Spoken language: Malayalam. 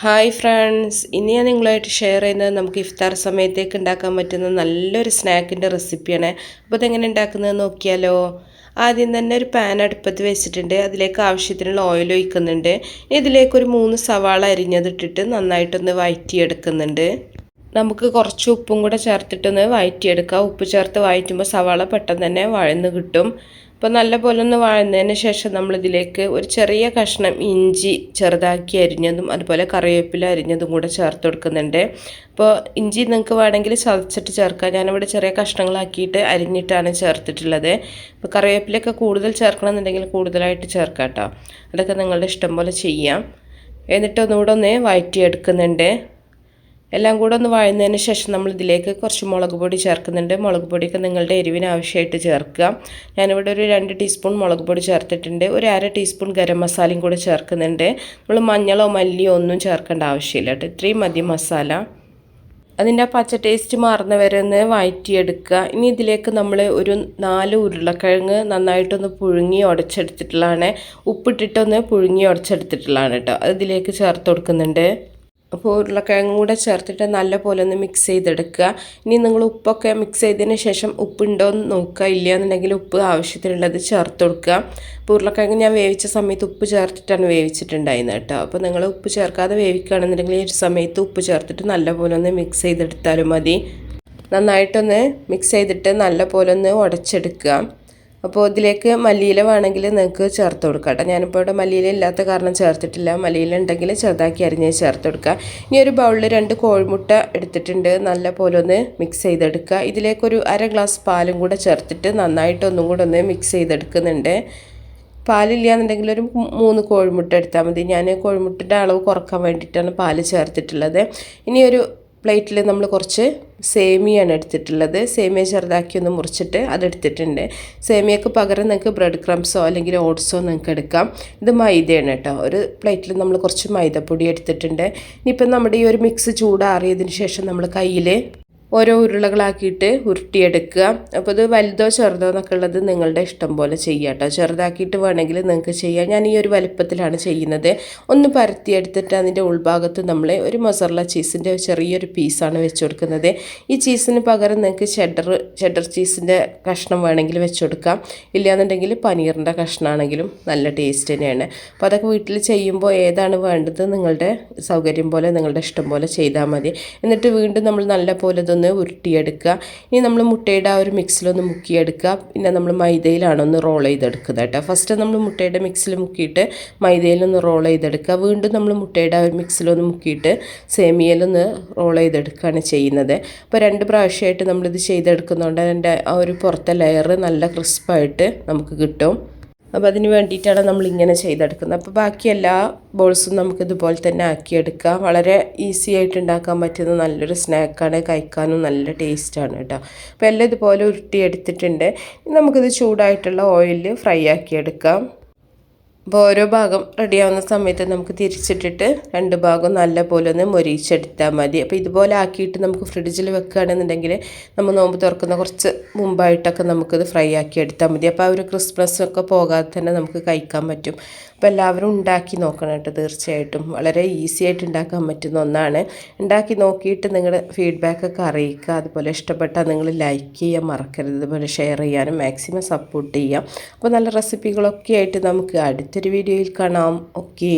ഹായ് ഫ്രണ്ട്സ്, ഇനി ഞാൻ നിങ്ങളായിട്ട് ഷെയർ ചെയ്യുന്നത് നമുക്ക് ഇഫ്താർ സമയത്തേക്ക് ഉണ്ടാക്കാൻ പറ്റുന്ന നല്ലൊരു സ്നാക്കിൻ്റെ റെസിപ്പിയാണ്. അപ്പോൾ അതെങ്ങനെ ഉണ്ടാക്കുന്നത് നോക്കിയാലോ. ആദ്യം തന്നെ ഒരു പാൻ അടുപ്പത്ത് വെച്ചിട്ടുണ്ട്. അതിലേക്ക് ആവശ്യത്തിനുള്ള ഓയിൽ ഒഴിക്കുന്നുണ്ട്. ഇതിലേക്കൊരു 3 സവാള അരിഞ്ഞതിട്ടിട്ട് നന്നായിട്ടൊന്ന് വഴറ്റിയെടുക്കുന്നുണ്ട്. നമുക്ക് കുറച്ച് ഉപ്പും കൂടെ ചേർത്തിട്ടൊന്ന് വഴറ്റിയെടുക്കാം. ഉപ്പ് ചേർത്ത് വഴറ്റുമ്പോൾ സവാള പെട്ടെന്ന് തന്നെ വഴന്ന് കിട്ടും. അപ്പോൾ നല്ല പോലെ ഒന്ന് വഴന്നതിന് ശേഷം നമ്മളിതിലേക്ക് ഒരു ചെറിയ കഷ്ണം ഇഞ്ചി ചെറുതാക്കി അരിഞ്ഞതും അതുപോലെ കറിവേപ്പില അരിഞ്ഞതും കൂടെ ചേർത്ത് കൊടുക്കുന്നുണ്ട്. അപ്പോൾ ഇഞ്ചി നിങ്ങൾക്ക് വേണമെങ്കിൽ ചതച്ചിട്ട് ചേർക്കാം. ഞാനിവിടെ ചെറിയ കഷ്ണങ്ങളാക്കിയിട്ട് അരിഞ്ഞിട്ടാണ് ചേർത്തിട്ടുള്ളത്. അപ്പോൾ കറിവേപ്പിലൊക്കെ കൂടുതൽ ചേർക്കണമെന്നുണ്ടെങ്കിൽ കൂടുതലായിട്ട് ചേർക്കാം കേട്ടോ. അതൊക്കെ നിങ്ങളുടെ ഇഷ്ടം പോലെ ചെയ്യാം. എന്നിട്ട് ഒന്നുകൂടെ ഒന്ന് വഴറ്റിയെടുക്കുന്നുണ്ട്. എല്ലാം കൂടെ ഒന്ന് വഴന്നതിന് ശേഷം നമ്മൾ ഇതിലേക്ക് കുറച്ച് മുളക് പൊടി ചേർക്കുന്നുണ്ട്. മുളക് പൊടിയൊക്കെ നിങ്ങളുടെ എരിവിന് ആവശ്യമായിട്ട് ചേർക്കുക. ഞാനിവിടെ ഒരു 2 ടീസ്പൂൺ മുളക് പൊടി ചേർത്തിട്ടുണ്ട്. ഒരു 1/2 ടീസ്പൂൺ ഗരം മസാലയും കൂടെ ചേർക്കുന്നുണ്ട്. നമ്മൾ മഞ്ഞളോ മല്ലിയോ ഒന്നും ചേർക്കേണ്ട ആവശ്യമില്ല കേട്ടോ. ഇത്രയും മതി മസാല. അതിൻ്റെ ആ പച്ച ടേസ്റ്റ് മാറുന്ന വരെ ഒന്ന് വഴറ്റിയെടുക്കുക. ഇനി ഇതിലേക്ക് നമ്മൾ ഒരു 4 ഉരുളക്കിഴങ്ങ് നന്നായിട്ടൊന്ന് പുഴുങ്ങി ഉടച്ചെടുത്തിട്ടുള്ളതാണ്. ഉപ്പിട്ടിട്ടൊന്ന് പുഴുങ്ങി ഉടച്ചെടുത്തിട്ടുള്ളതാണ് കേട്ടോ. അത് ഇതിലേക്ക് ചേർത്ത് കൊടുക്കുന്നുണ്ട്. അപ്പോൾ ഉരുളക്കിഴങ്ങും കൂടെ ചേർത്തിട്ട് നല്ല പോലെ ഒന്ന് മിക്സ് ചെയ്തെടുക്കുക. ഇനി നിങ്ങൾ ഉപ്പൊക്കെ മിക്സ് ചെയ്തതിന് ശേഷം ഉപ്പുണ്ടോ എന്ന് നോക്കുക. ഇല്ല എന്നുണ്ടെങ്കിൽ ഉപ്പ് ആവശ്യത്തിനുള്ളത് ചേർത്ത് കൊടുക്കുക. അപ്പോൾ ഉരുളക്കിഴങ്ങ് ഞാൻ വേവിച്ച സമയത്ത് ഉപ്പ് ചേർത്തിട്ടാണ് വേവിച്ചിട്ടുണ്ടായിരുന്നത് കേട്ടോ. അപ്പോൾ നിങ്ങൾ ഉപ്പ് ചേർക്കാതെ വേവിക്കുകയാണെന്നുണ്ടെങ്കിൽ ഈ ഒരു സമയത്ത് ഉപ്പ് ചേർത്തിട്ട് നല്ല പോലെ ഒന്ന് മിക്സ് ചെയ്തെടുത്താലും മതി. നന്നായിട്ടൊന്ന് മിക്സ് ചെയ്തിട്ട് നല്ല പോലെ ഒന്ന് ഉടച്ചെടുക്കുക. അപ്പോൾ ഇതിലേക്ക് മല്ലിയില വേണമെങ്കിൽ നിങ്ങൾക്ക് ചേർത്ത് കൊടുക്കാം കേട്ടോ. ഞാനിപ്പോൾ ഇവിടെ മല്ലിയില ഇല്ലാത്ത കാരണം ചേർത്തിട്ടില്ല. മല്ലിയില ഉണ്ടെങ്കിൽ ചെറുതാക്കി അരിഞ്ഞ് ചേർത്ത് കൊടുക്കുക. ഇനി ഒരു ബൗളിൽ 2 കോഴിമുട്ട എടുത്തിട്ടുണ്ട്. നല്ല പോലെ ഒന്ന് മിക്സ് ചെയ്തെടുക്കുക. ഇതിലേക്കൊരു 1/2 ഗ്ലാസ് പാലും കൂടെ ചേർത്തിട്ട് നന്നായിട്ട് ഒന്നും കൂടെ ഒന്ന് മിക്സ് ചെയ്തെടുക്കുന്നുണ്ട്. പാലില്ല എന്നുണ്ടെങ്കിൽ ഒരു 3 കോഴിമുട്ട എടുത്താൽ മതി. ഞാൻ കോഴിമുട്ടയുടെ അളവ് കുറക്കാൻ വേണ്ടിയിട്ടാണ് പാല് ചേർത്തിട്ടുള്ളത്. ഇനി ഒരു പ്ലേറ്റിൽ നമ്മൾ കുറച്ച് സേമിയാണ് എടുത്തിട്ടുള്ളത്. സേമിയ ചെറുതാക്കി ഒന്ന് മുറിച്ചിട്ട് അതെടുത്തിട്ടുണ്ട്. സേമിയക്ക് പകരം നിങ്ങൾക്ക് ബ്രെഡ് ക്രംസോ അല്ലെങ്കിൽ ഓട്സോ നിങ്ങൾക്ക് എടുക്കാം. ഇത് മൈദയാണ് കേട്ടോ. ഒരു പ്ലേറ്റിൽ നമ്മൾ കുറച്ച് മൈദപ്പൊടി എടുത്തിട്ടുണ്ട്. ഇനിയിപ്പം നമ്മുടെ ഈ ഒരു മിക്സ് ചൂടാറിയതിന് ശേഷം നമ്മൾ കയ്യിൽ ഓരോ ഉരുളകളാക്കിയിട്ട് ഉരുട്ടിയെടുക്കുക. അപ്പോൾ ഇത് വലുതോ ചെറുതോ എന്നൊക്കെ ഉള്ളത് നിങ്ങളുടെ ഇഷ്ടം പോലെ ചെയ്യാം കേട്ടോ. ചെറുതാക്കിയിട്ട് വേണമെങ്കിൽ നിങ്ങൾക്ക് ചെയ്യാം. ഞാൻ ഈ ഒരു വലുപ്പത്തിലാണ് ചെയ്യുന്നത്. ഒന്ന് പരത്തിയെടുത്തിട്ട് അതിൻ്റെ ഉൾഭാഗത്ത് നമ്മൾ ഒരു മൊസറല്ല ചീസിൻ്റെ ചെറിയൊരു പീസാണ് വെച്ച് കൊടുക്കുന്നത്. ഈ ചീസിന് പകരം നിങ്ങൾക്ക് ചെഡർ ചീസിൻ്റെ കഷ്ണം വേണമെങ്കിൽ വെച്ച് കൊടുക്കാം. ഇല്ലയെന്നുണ്ടെങ്കിൽ പനീറിൻ്റെ കഷ്ണമാണെങ്കിലും നല്ല ടേസ്റ്റ് തന്നെയാണ്. അപ്പോൾ അതൊക്കെ വീട്ടിൽ ചെയ്യുമ്പോൾ ഏതാണ് വേണ്ടത് നിങ്ങളുടെ സൗകര്യം പോലെ നിങ്ങളുടെ ഇഷ്ടം പോലെ ചെയ്താൽ മതി. എന്നിട്ട് വീണ്ടും നമ്മൾ നല്ല പോലെ ഉരുട്ടിയെടുക്കുക. ഇനി നമ്മൾ മുട്ടയുടെ ആ ഒരു മിക്സിലൊന്ന് മുക്കിയെടുക്കുക. പിന്നെ നമ്മൾ മൈദയിലാണ് ഒന്ന് റോൾ ചെയ്തെടുക്കുന്നത് കേട്ടോ. ഫസ്റ്റ് നമ്മൾ മുട്ടയുടെ മിക്സിൽ മുക്കിയിട്ട് മൈദയിലൊന്ന് റോൾ ചെയ്തെടുക്കുക. വീണ്ടും നമ്മൾ മുട്ടയുടെ ആ ഒരു മിക്സിലൊന്ന് മുക്കിയിട്ട് സേമിയയിലൊന്ന് റോൾ ചെയ്തെടുക്കുകയാണ് ചെയ്യുന്നത്. അപ്പോൾ 2 പ്രാവശ്യമായിട്ട് നമ്മളിത് ചെയ്തെടുക്കുന്നതുകൊണ്ട് അതിൻ്റെ ആ ഒരു പുറത്തെ ലെയർ നല്ല ക്രിസ്പായിട്ട് നമുക്ക് കിട്ടും. അപ്പോൾ അതിന് വേണ്ടിയിട്ടാണ് നമ്മളിങ്ങനെ ചെയ്തെടുക്കുന്നത്. അപ്പോൾ ബാക്കി എല്ലാ ബോൾസും നമുക്കിതുപോലെ തന്നെ ആക്കിയെടുക്കാം. വളരെ ഈസി ആയിട്ട് ഉണ്ടാക്കാൻ പറ്റുന്ന നല്ലൊരു സ്നാക്കാണ്. കഴിക്കാനും നല്ല ടേസ്റ്റാണ് കേട്ടോ. അപ്പോൾ എല്ലാം ഇതുപോലെ ഉരുട്ടിയെടുത്തിട്ടുണ്ട്. നമുക്കിത് ചൂടായിട്ടുള്ള ഓയിലിൽ ഫ്രൈ ആക്കിയെടുക്കാം. അപ്പോൾ ഓരോ ഭാഗം റെഡിയാവുന്ന സമയത്ത് നമുക്ക് തിരിച്ചിട്ടിട്ട് 2 ഭാഗം നല്ല പോലെ ഒന്ന് മൊരിച്ചെടുത്താൽ മതി. അപ്പോൾ ഇതുപോലെ ആക്കിയിട്ട് നമുക്ക് ഫ്രിഡ്ജിൽ വെക്കുകയാണെന്നുണ്ടെങ്കിൽ നമ്മൾ നോമ്പ് തുറക്കുന്ന കുറച്ച് മുമ്പായിട്ടൊക്കെ നമുക്കിത് ഫ്രൈ ആക്കി എടുത്താൽ മതി. അപ്പോൾ ആ ഒരു ക്രിസ്മസൊക്കെ പോകാതെ തന്നെ നമുക്ക് കഴിക്കാൻ പറ്റും. അപ്പോൾ എല്ലാവരും ഉണ്ടാക്കി നോക്കണം കേട്ടോ. തീർച്ചയായിട്ടും വളരെ ഈസി ആയിട്ട് ഉണ്ടാക്കാൻ പറ്റുന്ന ഒന്നാണ്. ഉണ്ടാക്കി നോക്കിയിട്ട് നിങ്ങളുടെ ഫീഡ്ബാക്കൊക്കെ അറിയിക്കുക. അതുപോലെ ഇഷ്ടപ്പെട്ടാൽ നിങ്ങൾ ലൈക്ക് ചെയ്യാൻ മറക്കരുത്. അതുപോലെ ഷെയർ ചെയ്യാനും മാക്സിമം സപ്പോർട്ട് ചെയ്യാം. അപ്പോൾ നല്ല റെസിപ്പികളൊക്കെ ആയിട്ട് നമുക്ക് അടുത്തൊരു വീഡിയോയിൽ കാണാം. ഓക്കേ.